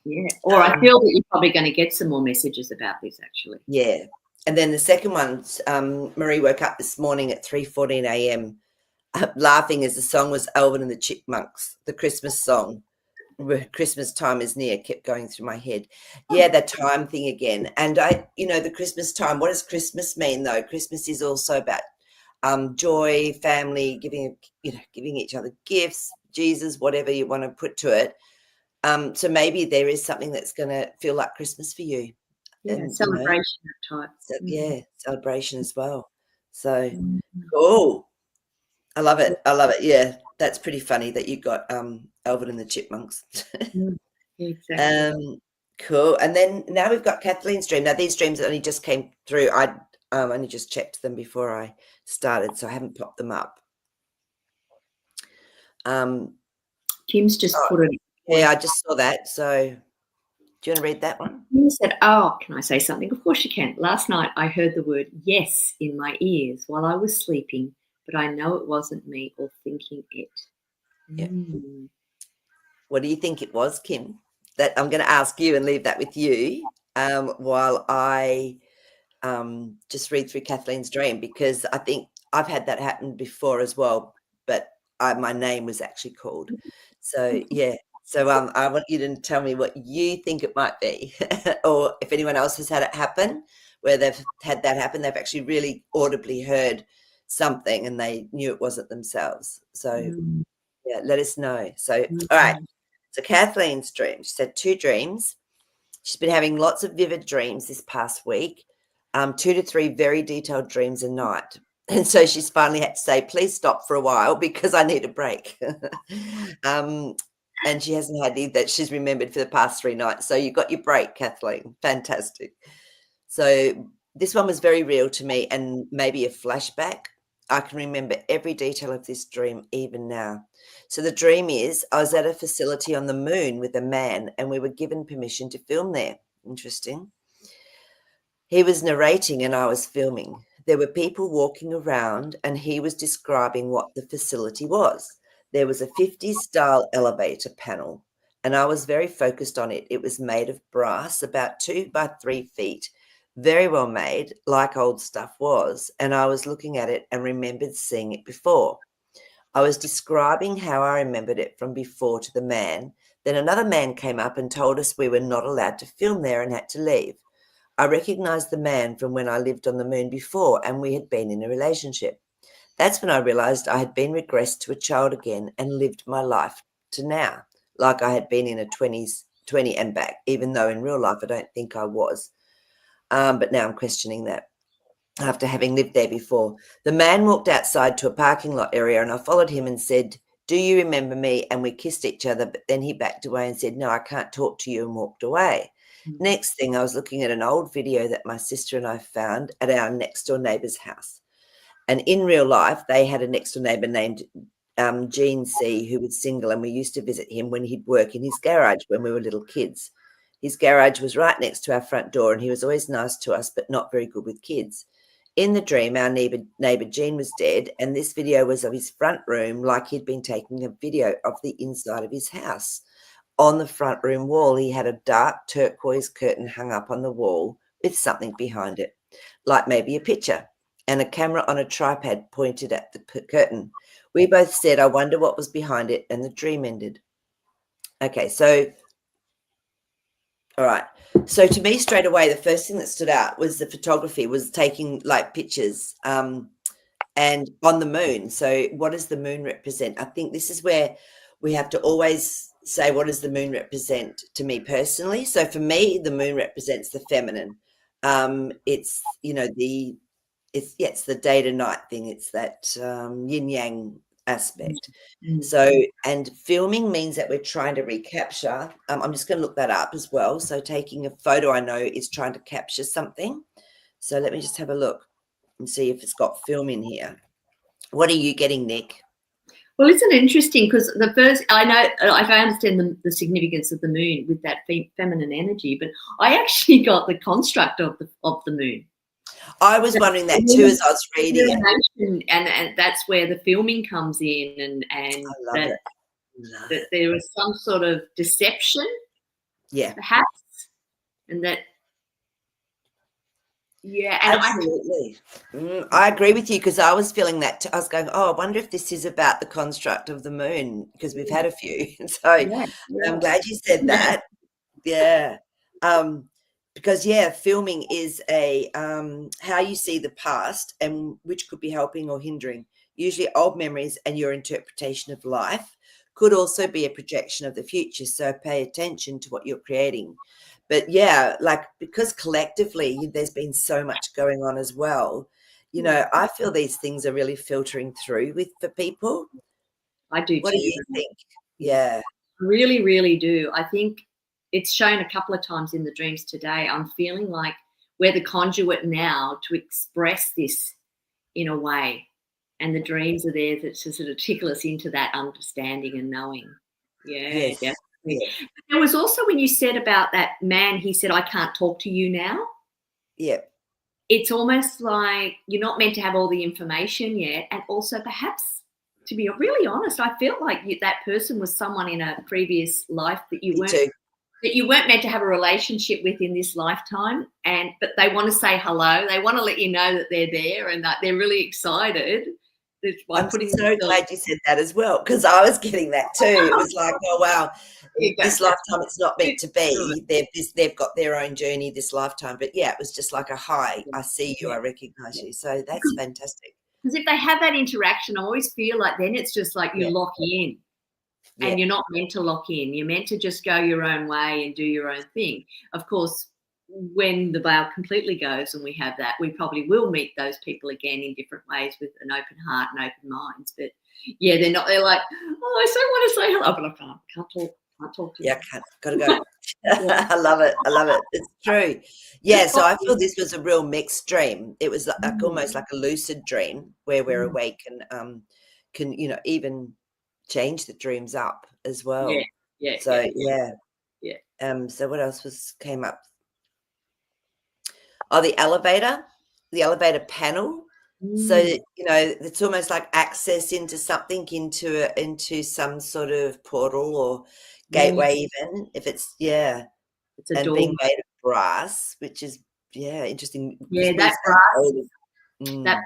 Yeah. Or I feel that you're probably going to get some more messages about this actually. Yeah. And then the second one, Marie woke up this morning at 3:14 a.m. Laughing as the song was Alvin and the Chipmunks, the Christmas song. Christmas time is near, kept going through my head. Yeah, that time thing again. And the Christmas time, what does Christmas mean though? Christmas is also about joy, family, giving each other gifts, Jesus, whatever you want to put to it. So maybe there is something that's going to feel like Christmas for you. Yeah, And celebration type. yeah, celebration as well. So Mm-hmm. cool. I love it. I love it. Yeah, that's pretty funny that you got Alvin and the Chipmunks. Exactly. Cool. And then now we've got Kathleen's dream. Now these dreams only just came through. I only just checked them before I started, so I haven't popped them up. Kim's just put it. Yeah, I just saw that. So do you want to read that one? Kim said, "Oh, can I say something? Of course you can. Last night I heard the word yes in my ears while I was sleeping, but I know it wasn't me or thinking it." Yeah. What do you think it was, Kim? That I'm going to ask you and leave that with you while I just read through Kathleen's dream, because I think I've had that happen before as well, but my name was actually called. So yeah. So I want you to tell me what you think it might be, or if anyone else has had it happen, where they've had that happen, they've actually really audibly heard something and they knew it wasn't themselves. So yeah, let us know. So all right. So Kathleen's dream. She said 2 dreams. She's been having lots of vivid dreams this past week, 2 to 3 very detailed dreams a night. And so she's finally had to say, please stop for a while because I need a break. And she hasn't had any that she's remembered for the past 3 nights. So you got your break, Kathleen. Fantastic. So this one was very real to me and maybe a flashback. I can remember every detail of this dream even now. So the dream is I was at a facility on the moon with a man and we were given permission to film there. Interesting. He was narrating and I was filming. There were people walking around and he was describing what the facility was. There was a 50s style elevator panel and I was very focused on it. It was made of brass, about 2 by 3 feet, very well made, like old stuff was. And I was looking at it and remembered seeing it before. I was describing how I remembered it from before to the man. Then another man came up and told us we were not allowed to film there and had to leave. I recognized the man from when I lived on the moon before and we had been in a relationship. That's when I realized I had been regressed to a child again and lived my life to now, like I had been in a 20 and back, even though in real life I don't think I was. But now I'm questioning that after having lived there before. The man walked outside to a parking lot area and I followed him and said, do you remember me? And we kissed each other, but then he backed away and said, no, I can't talk to you, and walked away. Next thing, I was looking at an old video that my sister and I found at our next door neighbour's house. And in real life, they had a next door neighbour named Gene C, who was single, and we used to visit him when he'd work in his garage when we were little kids. His garage was right next to our front door and he was always nice to us, but not very good with kids. In the dream, our neighbour Gene was dead, and this video was of his front room, like he'd been taking a video of the inside of his house. On the front room wall, he had a dark turquoise curtain hung up on the wall with something behind it, like maybe a picture, and a camera on a tripod pointed at the curtain. We both said, I wonder what was behind it, and the dream ended. Okay, so, all right. So to me, straight away, the first thing that stood out was the photography, was taking like pictures and on the moon. So what does the moon represent? I think this is where we have to always say, what does the moon represent to me personally? So for me, the moon represents the feminine. It's, the it's the day to night thing. It's that yin yang aspect. Mm. So, and filming means that we're trying to recapture. I'm just going to look that up as well. So taking a photo, I know, is trying to capture something. So let me just have a look and see if it's got film in here. What are you getting, Nick? Well, isn't it interesting? Because the first, I know, I understand the significance of the moon with that feminine energy, but I actually got the construct of the moon. I was wondering that too as I was reading it. And that's where the filming comes in, and I love that there was some sort of deception, perhaps, and that. Yeah, and absolutely. I agree with you, because I was feeling that too. I was going, I wonder if this is about the construct of the moon, because we've had a few. So I'm glad you said that. Yeah. Because filming is a how you see the past, and which could be helping or hindering. Usually old memories and your interpretation of life could also be a projection of the future. So pay attention to what you're creating. But like, because collectively there's been so much going on as well, I feel these things are really filtering through for people. I do what too. do you think? Yeah, really, really do. I think it's shown a couple of times in the dreams today. I'm feeling like we're the conduit now to express this in a way, and the dreams are there to sort of tickle us into that understanding and knowing. Yeah, definitely. Yeah. There was also, when you said about that man, he said, I can't talk to you now. Yeah. It's almost like you're not meant to have all the information yet. And also, perhaps, to be really honest, I felt like that person was someone in a previous life that you weren't meant to have a relationship with in this lifetime. But they want to say hello. They want to let you know that they're there and that they're really excited. I'm so glad you said that as well, because I was getting that too. It was like, oh wow, this lifetime it's not meant to be. They've got their own journey this lifetime. But it was just like a hi. I see you. I recognize you. So that's fantastic. Because if they have that interaction, I always feel like then it's just like you lock in, and you're not meant to lock in. You're meant to just go your own way and do your own thing. Of course, when the veil completely goes and we have that, we probably will meet those people again in different ways with an open heart and open minds. But they're not. They're like, I so want to say hello, but I can't talk to them. Gotta go. I love it. It's true. So I feel this was a real mixed dream. It was like almost like a lucid dream where we're awake and can even change the dreams up as well. So what else came up? Oh, the elevator panel. So it's almost like access into something, into some sort of portal or gateway, even if it's it's a door. Being made of brass, which is interesting. That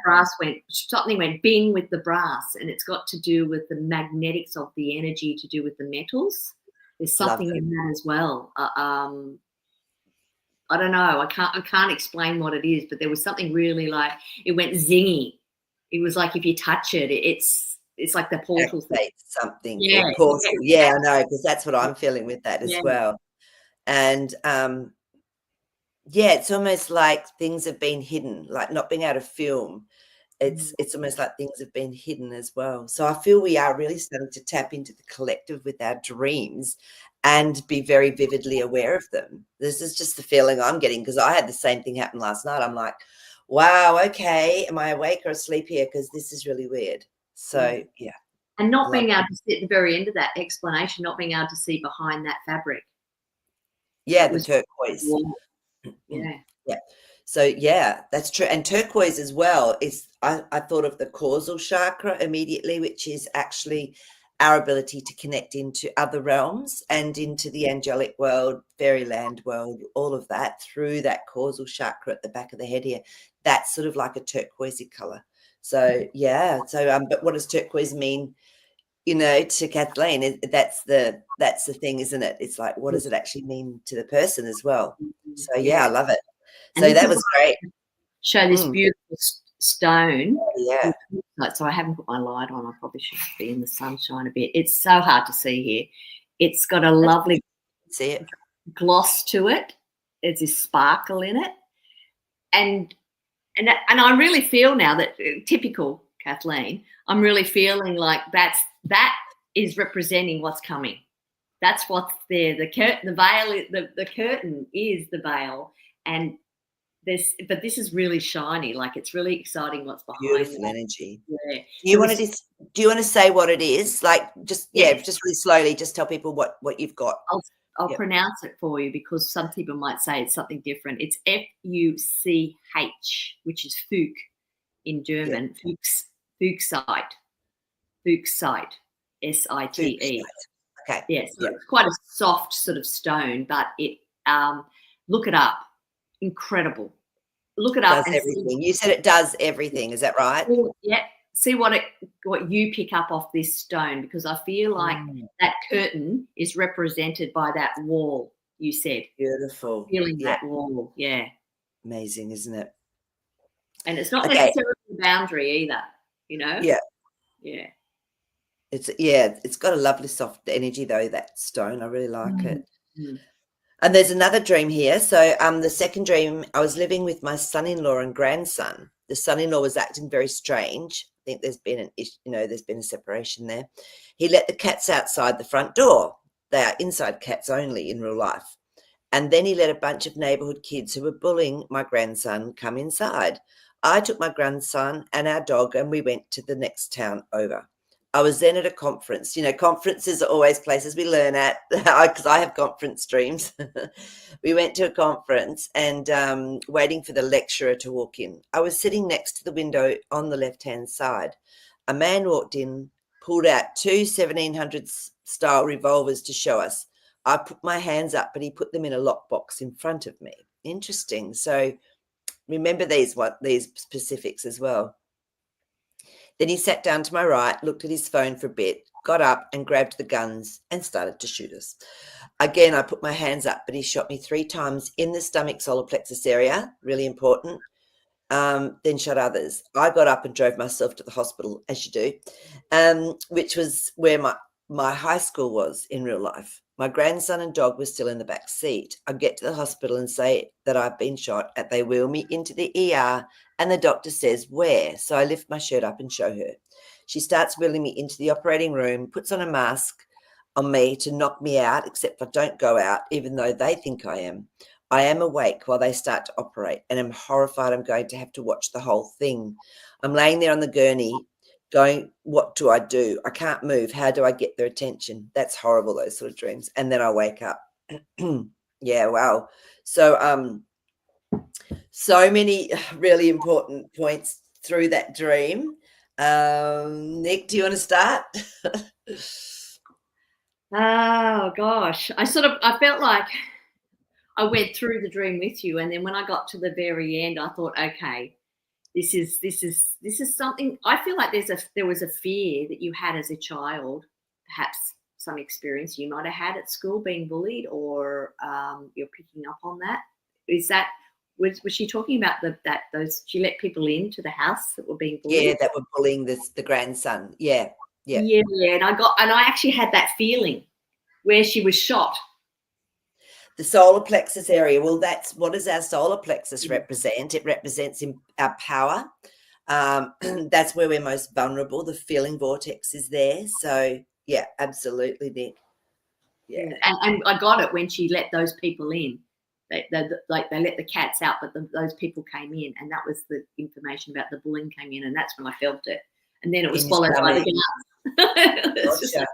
brass something went bing with the brass, and it's got to do with the magnetics of the energy, to do with the metals. There's something in that as well. I don't know. I can't explain what it is, but there was something really like it went zingy. It was like if you touch it, it's like the portal. Something. Portal. I know, because that's what I'm feeling with that as well. And it's almost like things have been hidden, like not being able to film. It's almost like things have been hidden as well. So I feel we are really starting to tap into the collective with our dreams and be very vividly aware of them. This is just the feeling I'm getting, because I had the same thing happen last night. I'm like, wow, okay, am I awake or asleep here? Because this is really weird. So, And not being able to see at the very end of that explanation, not being able to see behind that fabric. The turquoise. Yeah. So that's true. And turquoise as well is, I thought of the causal chakra immediately, which is actually our ability to connect into other realms and into the angelic world, fairyland world, all of that through that causal chakra at the back of the head here. That's sort of like a turquoisey color. So but what does turquoise mean? To Kathleen, that's the thing, isn't it? It's like, what does it actually mean to the person as well? So I love it. So that was great. Show this beautiful stone. So I haven't put my light on. I probably should be in the sunshine a bit. It's so hard to see here. It's got a lovely gloss to it. There's this sparkle in it. And and I really feel now that typical Kathleen, I'm really feeling like that is representing what's coming. That's what's there. The curtain, the veil, the curtain is the veil, and but this is really shiny. Like it's really exciting what's behind. Beautiful energy. Yeah. Do you want to say what it is? Like just just really slowly, just tell people what you've got. I'll pronounce it for you because some people might say it's something different. It's Fuch, which is Fuch in German. Yep. Fuchsite. Site. Okay. Yeah, so it's quite a soft sort of stone, but it look it up. Incredible. Look it up. Does everything. You said it does everything. Is that right? Yeah. See what you pick up off this stone, because I feel like that curtain is represented by that wall. You said beautiful. Feeling that wall. Yeah. Amazing, isn't it? And it's not necessarily a boundary either. You know. Yeah. Yeah. It's got a lovely soft energy though, that stone. I really like it. Mm. And there's another dream here. So the second dream, I was living with my son-in-law and grandson. The son-in-law was acting very strange. I think there's been there's been a separation there. He let the cats outside the front door. They are inside cats only in real life. And then he let a bunch of neighborhood kids who were bullying my grandson come inside. I took my grandson and our dog and we went to the next town over. I was then at a conference. Conferences are always places we learn at because I have conference dreams. We went to a conference and waiting for the lecturer to walk in. I was sitting next to the window on the left-hand side. A man walked in, pulled out 2 1700s style revolvers to show us. I put my hands up, but he put them in a lockbox in front of me. Interesting. So remember these specifics as well. Then he sat down to my right, looked at his phone for a bit, got up and grabbed the guns and started to shoot us. Again, I put my hands up, but he shot me 3 times in the stomach solar plexus area, really important, then shot others. I got up and drove myself to the hospital, as you do, which was where my high school was in real life. My grandson and dog were still in the back seat. I get to the hospital and say that I've been shot, and they wheel me into the ER, and the doctor says, where? So I lift my shirt up and show her. She starts wheeling me into the operating room, puts on a mask on me to knock me out, except I don't go out, even though they think I am. I am awake while they start to operate, and I'm horrified I'm going to have to watch the whole thing. I'm laying there on the gurney going, what do I do? I can't move. How do I get their attention? That's horrible, those sort of dreams. And then I wake up. Yeah, wow. So so many really important points through that dream. Nick, do you want to start? Oh gosh, I felt like I went through the dream with you, and then when I got to the very end, I thought, okay, this is something. I feel like there was a fear that you had as a child, perhaps some experience you might have had at school being bullied, or you're picking up on that. Is that was she talking about those? She let people into the house that were being bullied. Yeah, that were bullying the grandson. Yeah. And I actually had that feeling where she was shot. The solar plexus area. Well, what does our solar plexus represent? It represents our power. That's where we're most vulnerable. The feeling vortex is there. So yeah, absolutely, Nick. Yeah. And I got it when she let those people in. They let the cats out, but those people came in, and that was the information about the bullying came in, and that's when I felt it. And then it was followed by the guns. It's just like,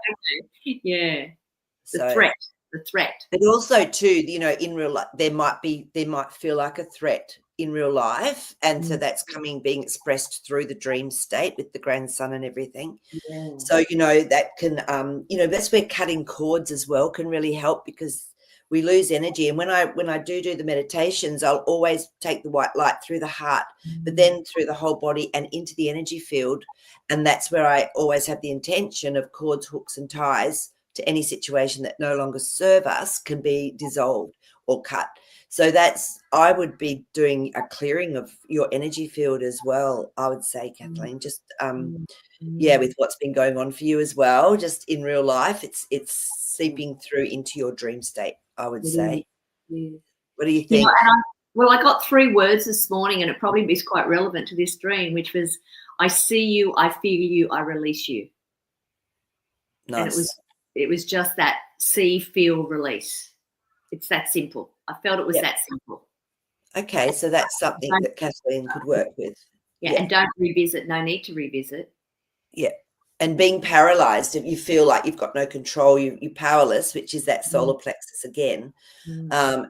okay. Yeah. The threat. But also too, in real life, they might feel like a threat in real life. And so that's being expressed through the dream state with the grandson and everything. Yeah. So, that can, that's where cutting cords as well can really help, because we lose energy. And when I do the meditations, I'll always take the white light through the heart, but then through the whole body and into the energy field. And that's where I always have the intention of cords, hooks and ties to any situation that no longer serve us can be dissolved or cut. So I would be doing a clearing of your energy field as well, I would say, Kathleen, just, with what's been going on for you as well, just in real life, it's seeping through into your dream state, I would say. Yeah. What do you think? Well, I got 3 words this morning, and it probably is quite relevant to this dream, which was, I see you, I feel you, I release you. And Nice. it was just that see, feel, release. It's that simple. I felt it was Yep. that simple. Okay, so that's something that Kathleen could work with. Yeah, and don't revisit. No need to revisit. Yeah. And being paralyzed, if you feel like you've got no control, you're powerless, which is that solar plexus again.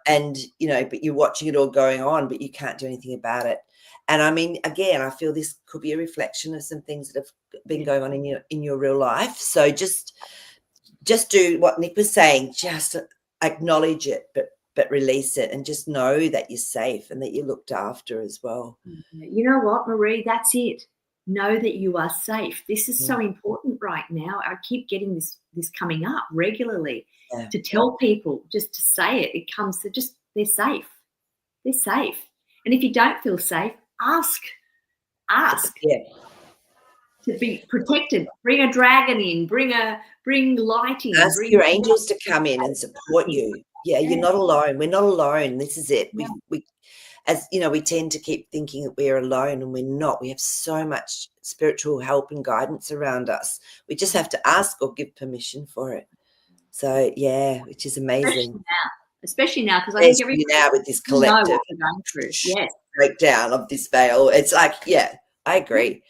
And, you know, but you're watching it all going on, but you can't do anything about it. And I mean, again, I feel this could be a reflection of some things that have been going on in your real life. So just do what Nick was saying, just acknowledge it, but release it, and just know that you're safe and that you're looked after as well. You know what, Marie? That's it. Know that you are safe. This is so important right now. I keep getting this coming up regularly to tell people, just to say it. It comes to just, they're safe. They're safe. And if you don't feel safe, ask. Yeah. To be protected. Bring a dragon in. Bring light in. Ask your angels to come in and support you. Yeah, you're not alone. We're not alone. This is it. We as you know, we tend to keep thinking that we're alone, and we're not. We have so much spiritual help and guidance around us. We just have to ask or give permission for it. So yeah, which is amazing. Especially now, because I think everybody now with this collective breakdown of this veil. It's like, yeah, I agree.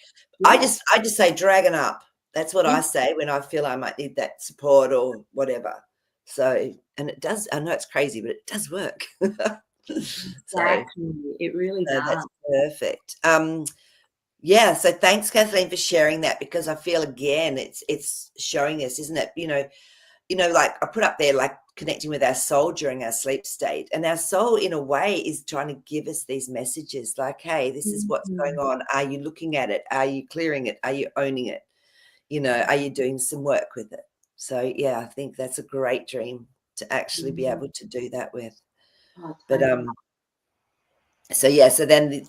I just say dragon up. That's what I say when I feel I might need that support or whatever. So, and it does. I know it's crazy, but it does work. Exactly. It really does. That's perfect. Yeah. So thanks, Kathleen, for sharing that, because I feel again it's showing us, isn't it? You know, like I put up there, like connecting with our soul during our sleep state, and our soul in a way is trying to give us these messages like, hey, this is what's going on. Are you looking at it? Are you clearing it? Are you owning it? You know, are you doing some work with it? So yeah, I think that's a great dream to actually be able to do that with. But so yeah, so then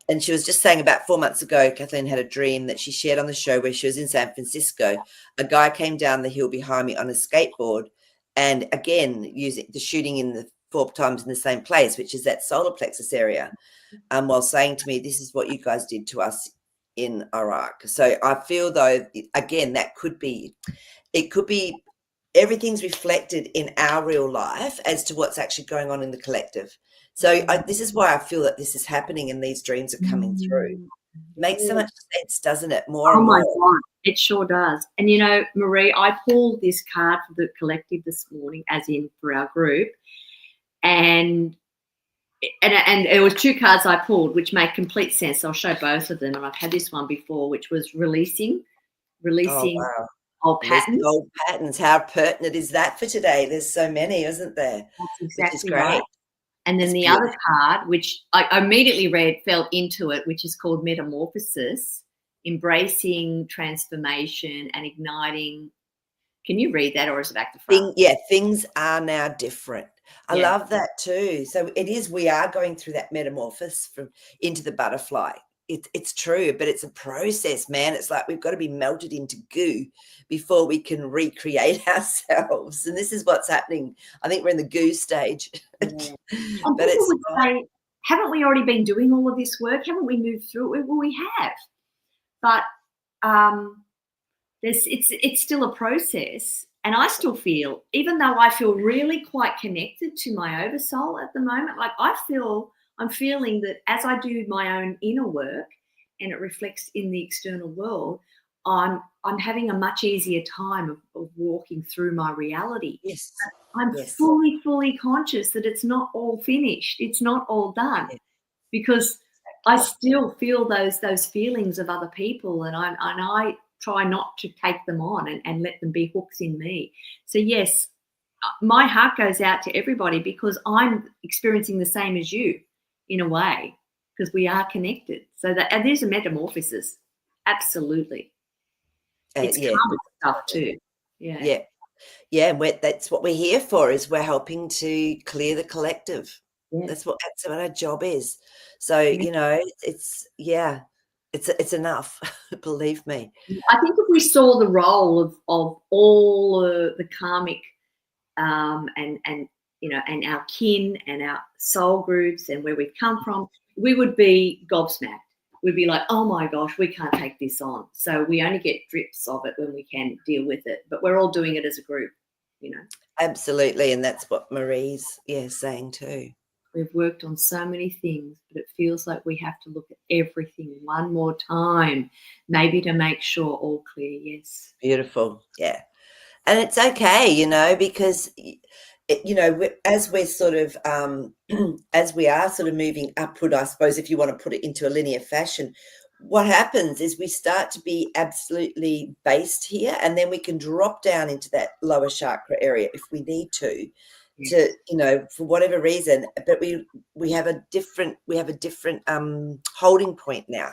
and she was just saying about 4 months ago, Kathleen had a dream that she shared on the show where she was in San Francisco. A guy came down the hill behind me on a skateboard, and again, using the shooting in the 4 times in the same place, which is that solar plexus area, while saying to me, this is what you guys did to us in Iraq. So I feel though, again, it could be everything's reflected in our real life as to what's actually going on in the collective. So this is why I feel that this is happening and these dreams are coming through. Makes so much sense, doesn't it? More and more. Oh my God, it sure does. And you know, Marie, I pulled this card for the collective this morning, as in for our group, and it was 2 cards I pulled, which make complete sense. I'll show both of them, and I've had this one before, which was releasing old patterns. Old patterns. How pertinent is that for today? There's so many, isn't there? That's exactly which is great. Right. And then the other card, which I immediately read, fell into it, which is called Metamorphosis, embracing transformation and igniting. Can you read that, or is it back to front? Things are now different. I love that too. So it is, we are going through that metamorphosis into the butterfly. It's true, but it's a process, man. It's like we've got to be melted into goo before we can recreate ourselves. And this is what's happening. I think we're in the goo stage. But haven't we already been doing all of this work? Haven't we moved through it? Well, we have. But it's still a process. And I still feel, even though I feel really quite connected to my oversoul at the moment, like I'm feeling that as I do my own inner work and it reflects in the external world, I'm having a much easier time of walking through my reality. Yes. I'm fully conscious that it's not all finished. It's not all done, because I still feel those feelings of other people, and I try not to take them on and let them be hooks in me. So yes, my heart goes out to everybody, because I'm experiencing the same as you in a way, because we are connected. So and there's a metamorphosis. Absolutely. It's karmic stuff too. Yeah. That's what we're here for, is we're helping to clear the collective. That's what our job is. So you know, it's enough. Believe me. I think if we saw the role of all the karmic and and our kin and our soul groups and where we've come from, we would be gobsmacked. We'd be like, oh my gosh, we can't take this on. So we only get drips of it when we can deal with it. But we're all doing it as a group, Absolutely. And that's what Marie's saying too. We've worked on so many things, but it feels like we have to look at everything one more time, maybe to make sure all clear. Yes. Beautiful. Yeah. And it's okay, because as we're sort of as we are sort of moving upward, I suppose, if you want to put it into a linear fashion, what happens is we start to be absolutely based here, and then we can drop down into that lower chakra area if we need to for whatever reason. But we have a different holding point now.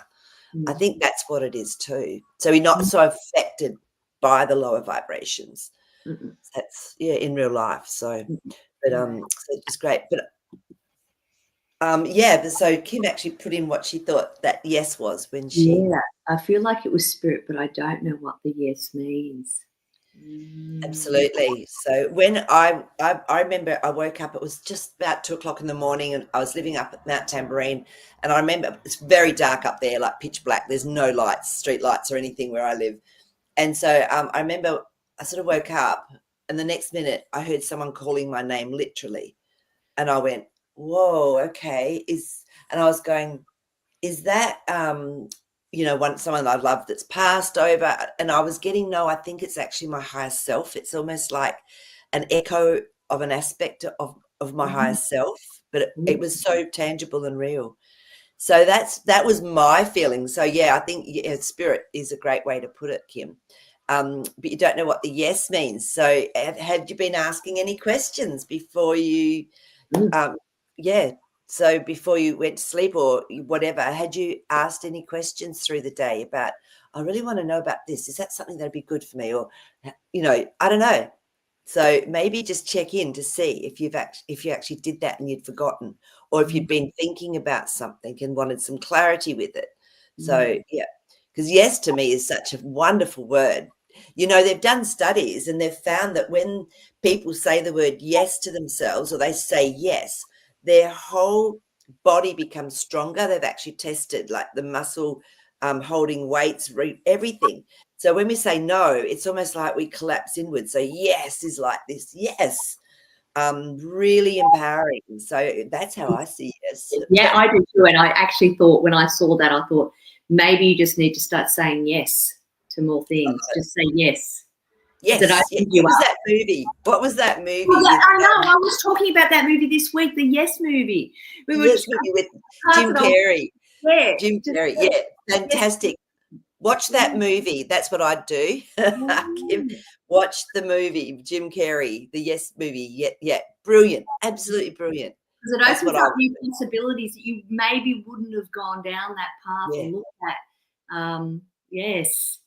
I think that's what it is too. So we're not so affected by the lower vibrations. That's in real life. So but so it's great. But so Kim actually put in what she thought that yes was when she I feel like it was spirit, but I don't know what the yes means. Absolutely. So when I remember I woke up, it was just about 2:00 in the morning, and I was living up at Mount Tamborine, and I remember it's very dark up there, like pitch black. There's no lights, street lights or anything where I live. And so I remember I sort of woke up, and the next minute I heard someone calling my name literally. And I went, whoa, okay. And I was going, is that, someone I love that's passed over? And I was getting, no, I think it's actually my higher self. It's almost like an echo of an aspect of my higher self, but it was so tangible and real. So that was my feeling. So I think spirit is a great way to put it, Kim. But you don't know what the yes means. So had you been asking any questions before you, so before you went to sleep or whatever, had you asked any questions through the day about, I really want to know about this. Is that something that'd be good for me? Or, I don't know. So maybe just check in to see if you actually did that and you'd forgotten, or if you'd been thinking about something and wanted some clarity with it. So because yes to me is such a wonderful word. They've done studies and they've found that when people say the word yes to themselves, or they say yes, their whole body becomes stronger. They've actually tested like the muscle holding weights, everything. So when we say no, it's almost like we collapse inwards. So yes is like this. Yes. Really empowering. So that's how I see yes. Yeah, I do too. And I actually thought when I saw that, I thought maybe you just need to start saying yes to more things. Just say yes. Yes. What was that movie? What was that movie? Well, I know. I was talking about that movie this week, the Yes movie. Yes movie with Jim Carrey. Yeah. Jim Carrey. Yeah. Fantastic. Watch that movie. That's what I'd do. Watch the movie, Jim Carrey, the Yes movie. Yeah. Brilliant. Absolutely brilliant. Because it opens up new possibilities that you maybe wouldn't have gone down that path and looked at. Yes.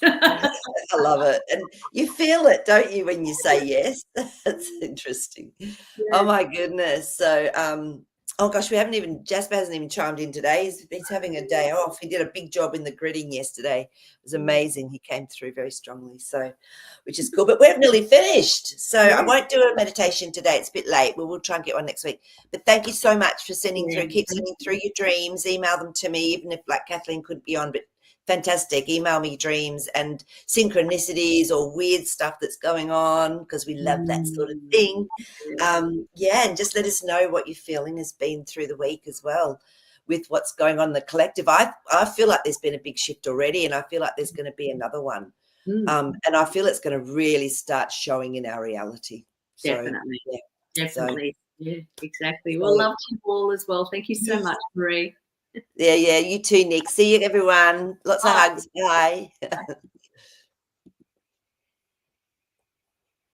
I love it. And you feel it, don't you, when you say yes? That's interesting. Yeah. Oh my goodness. So Jasper hasn't even chimed in today. He's having a day off. He did a big job in the gridding yesterday. It was amazing. He came through very strongly, so which is cool. But we're nearly finished. So I won't do a meditation today. It's a bit late. We'll try and get one next week. But thank you so much for sending through. Keep sending through your dreams. Email them to me, even if like Kathleen couldn't be on, but fantastic. Email me dreams and synchronicities or weird stuff that's going on, because we love that sort of thing. And just let us know what your feeling has been through the week as well with what's going on in the collective. I feel like there's been a big shift already, and I feel like there's going to be another one. And I feel it's going to really start showing in our reality. Definitely. Yeah, exactly. Well, love to you all as well. Thank you so much, Marie. Yeah, you too, Nick. See you, everyone. Lots of hugs. Bye.